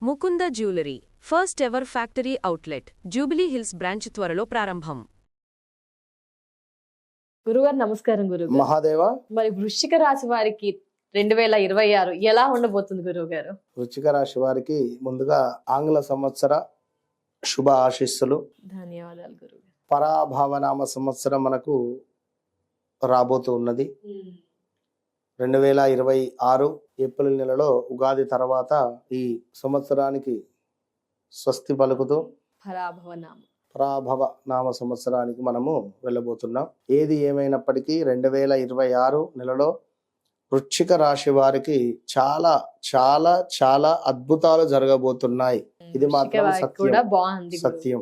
Mukunda jewellery first ever factory outlet jubilee hills branch త్వరలో ప్రారంభం. గురుగారు నమస్కారం. గురుగారు మహాదేవ. మరి వృశ్చిక రాశి వారికి 2026 ఎలా ఉండబోతుంది గురుగారు? వృశ్చిక రాశి వారికి ముందుగా ఆంగ్ల సంవత్సర శుభ ఆశీస్సులు. ధన్యవాదాలు గురుగారు. పరాభావనామ సంవత్సరం మనకు రాబోతూ ఉన్నది. 2026 ఏప్రిల్ నెలలో ఉగాది తర్వాత ఈ సంవత్సరానికి స్వస్తి పలుకుతూ పరాభవ నామ సంవత్సరానికి మనము వెళ్ళబోతున్నాం. ఏది ఏమైనప్పటికీ 2026 నెలలో వృశ్చిక రాశి వారికి చాలా చాలా చాలా అద్భుతాలు జరగబోతున్నాయి. ఇది మాత్రం సత్యం.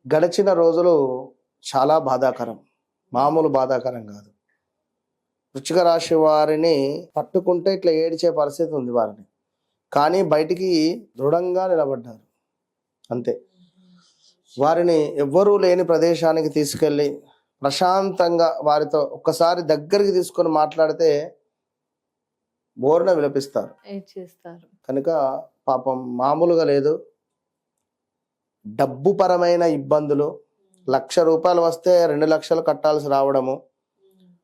గడిచిన రోజులు చాలా బాధాకరం, మామూలు బాధాకరం కాదు. వృశ్చిక రాశి వారిని పట్టుకుంటే ఇట్లా ఏడ్చే పరిస్థితి ఉంది వారిని, కానీ బయటికి దృఢంగా నిలబడ్డారు అంతే. వారిని ఎవ్వరూ లేని ప్రదేశానికి తీసుకెళ్ళి ప్రశాంతంగా వారితో ఒక్కసారి దగ్గరికి తీసుకొని మాట్లాడితే బోర్న విలపిస్తారు. కనుక పాపం మామూలుగా లేదు. డబ్బు పరమైన ఇబ్బందులు, 1,00,000 రూపాయలు వస్తే 2 లక్షలు కట్టాల్సి రావడము,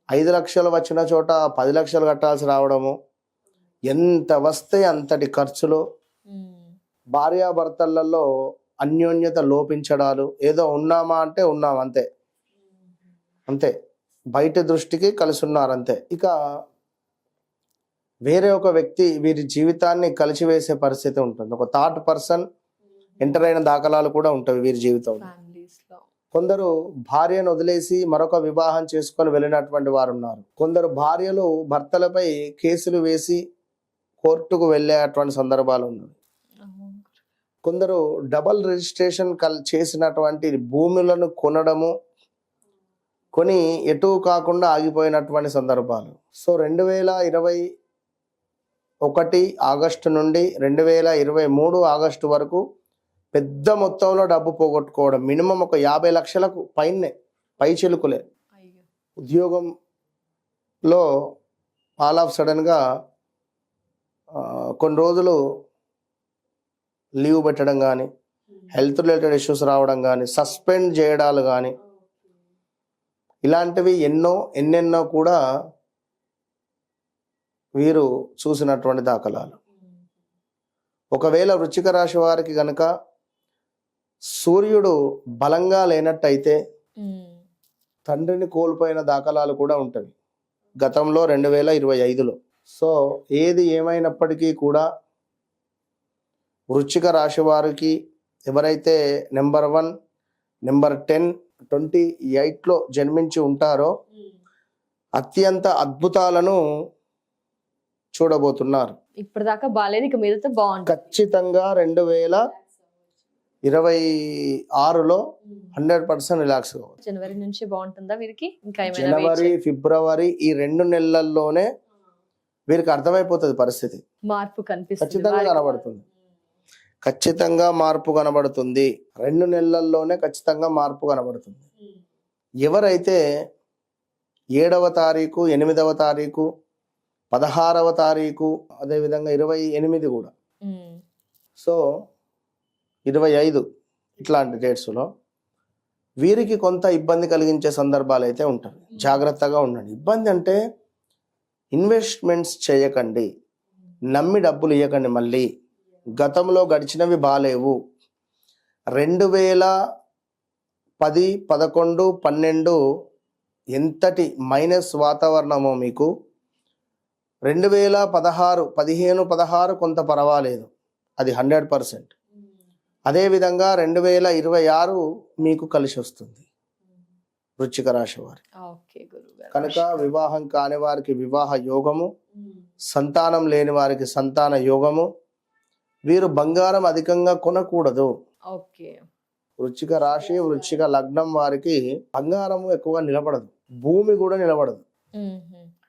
5 లక్షలు వచ్చిన చోట 10 లక్షలు కట్టాల్సి రావడము, ఎంత వస్తే అంతటి ఖర్చులు, భార్యాభర్తలలో అన్యోన్యత లోపించడాలు, ఏదో ఉన్నామా అంటే ఉన్నాం అంతే అంతే, బయట దృష్టికి కలిసి ఉన్నారు అంతే. ఇక వేరే ఒక వ్యక్తి వీరి జీవితాన్ని కలిసివేసే పరిస్థితి ఉంటుంది. ఒక థర్డ్ పర్సన్ ఎంటర్ అయిన దాఖలాలు కూడా ఉంటాయి వీరి జీవితంలో. కొందరు భార్యను వదిలేసి మరొక వివాహం చేసుకొని వెళ్ళినటువంటి వారు ఉన్నారు. కొందరు భార్యలు భర్తలపై కేసులు వేసి కోర్టుకు వెళ్ళేటువంటి సందర్భాలు ఉన్నాయి. కొందరు డబల్ రిజిస్ట్రేషన్ చేసినటువంటి భూములను కొనడము, కొని ఎటు కాకుండా ఆగిపోయినటువంటి సందర్భాలు. సో 2021 ఆగస్టు నుండి 2023 ఆగస్టు వరకు పెద్ద మొత్తంలో డబ్బు పోగొట్టుకోవడం, మినిమం ఒక 50 లక్షలకు పై చిలుకులే. ఉద్యోగంలో ఆల్ ఆఫ్ సడన్గా కొన్ని రోజులు లీవ్ పెట్టడం కానీ, హెల్త్ రిలేటెడ్ ఇష్యూస్ రావడం కానీ, సస్పెండ్ చేయడాలు కానీ, ఇలాంటివి ఎన్నెన్నో కూడా వీరు చూసినటువంటి దాఖలాలు. ఒకవేళ వృశ్చిక రాశి వారికి గనక సూర్యుడు బలంగా లేనట్టయితే తండ్రిని కోల్పోయిన దాఖలాలు కూడా ఉంటాయి గతంలో 2025లో. సో ఏది ఏమైనప్పటికీ కూడా వృశ్చిక రాశి వారికి ఎవరైతే నెంబర్ 1, నెంబర్ 10, 28లో జన్మించి ఉంటారో అత్యంత అద్భుతాలను చూడబోతున్నారు. ఇప్పటిదాకా బాలేదు, ఇక మీదతో బాగుంటుంది. ఖచ్చితంగా 2026లో 100% రిలాక్స్ కావచ్చు. జనవరి నుంచి బాగుంటుందా వీరికి? ఇంకా జనవరి, ఫిబ్రవరి ఈ 2 నెలల్లోనే వీరికి అర్థమైపోతుంది పరిస్థితి. మార్పు ఖచ్చితంగా కనబడుతుంది. ఖచ్చితంగా మార్పు కనబడుతుంది. 2 నెలల్లోనే ఖచ్చితంగా మార్పు కనబడుతుంది. ఎవరైతే 7వ తారీఖు, 8వ తారీఖు, 16వ తారీఖు, అదేవిధంగా 28 కూడా, సో 25 ఇట్లాంటి డేట్స్లో వీరికి కొంత ఇబ్బంది కలిగించే సందర్భాలు అయితే ఉంటాయి. జాగ్రత్తగా ఉండండి. ఇబ్బంది అంటే ఇన్వెస్ట్మెంట్స్ చేయకండి, నమ్మి డబ్బులు ఇవ్వకండి. మళ్ళీ గతంలో గడిచినవి బాలేవు. 2010, 11, 12 ఎంతటి మైనస్ వాతావరణమో మీకు 2016, 15, 16 కొంత పర్వాలేదు, అది 100%. అదేవిధంగా 2026 మీకు కలిసి వస్తుంది వృశ్చిక రాశి వారి. కనుక వివాహం కాని వారికి వివాహ యోగము, సంతానం లేని వారికి సంతాన యోగము. వీరు బంగారం అధికంగా కొనకూడదు. వృశ్చిక రాశి, వృశ్చిక లగ్నం వారికి బంగారం ఎక్కువగా నిలబడదు, భూమి కూడా నిలబడదు.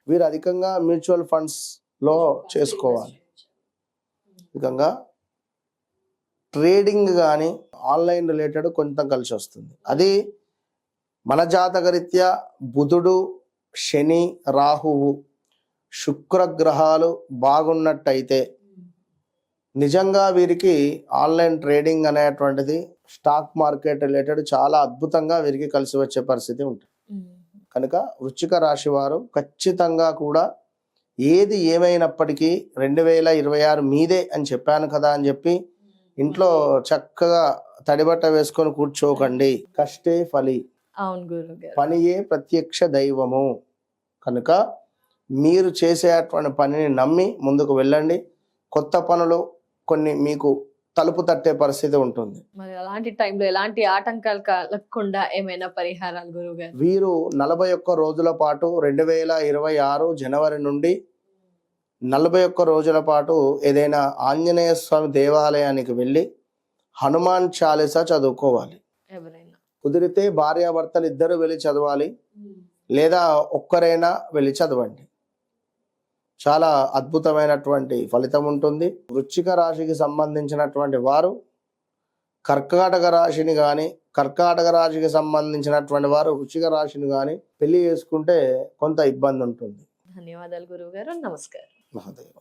వీరు అధికంగా మ్యూచువల్ ఫండ్స్ లో చేసుకోవాలి. అధికంగా ట్రేడింగ్ కానీ ఆన్లైన్ రిలేటెడ్ కొంత కలిసి వస్తుంది. అది మన జాతకరీత్యా బుధుడు, శని, రాహువు, శుక్రగ్రహాలు బాగున్నట్టయితే నిజంగా వీరికి ఆన్లైన్ ట్రేడింగ్ అనేటువంటిది స్టాక్ మార్కెట్ రిలేటెడ్ చాలా అద్భుతంగా వీరికి కలిసి వచ్చే పరిస్థితి ఉంటుంది. కనుక వృశ్చిక రాశి వారు ఖచ్చితంగా కూడా ఏది ఏమైనప్పటికీ 2026 మీదే అని చెప్పాను కదా అని చెప్పి ఇంట్లో చక్కగా తడిబట్ట వేసుకొని కూర్చోకండి. కష్టే ఫలి, అవును గురువు గారు. పనియే ప్రత్యక్ష దైవము. కనుక మీరు చేసేటువంటి పనిని నమ్మి ముందుకు వెళ్ళండి. కొత్త పనులు కొన్ని మీకు తలుపు తట్టే పరిస్థితి ఉంటుంది. మరి అలాంటి టైంలో ఎలాంటి ఆటంకాలు కలగకుండా ఏమైనా పరిహారాలు గురువు గారు? వీరు 41 రోజుల పాటు 2026 జనవరి నుండి 41 రోజుల పాటు ఏదైనా ఆంజనేయ స్వామి దేవాలయానికి వెళ్ళి హనుమాన్ చాలీసా చదువుకోవాలి. ఎవరైనా కుదిరితే భార్యాభర్తలు ఇద్దరు వెళ్ళి చదవాలి, లేదా ఒక్కరైనా వెళ్ళి చదవండి. చాలా అద్భుతమైనటువంటి ఫలితం ఉంటుంది. వృశ్చిక రాశికి సంబంధించినటువంటి వారు కర్కాటక రాశిని కానీ, కర్కాటక రాశికి సంబంధించినటువంటి వారు వృశ్చిక రాశిని కానీ పెళ్లి చేసుకుంటే కొంత ఇబ్బంది ఉంటుంది. ధన్యవాదాలు గురువు గారు. నమస్కారం. మహాదేవ.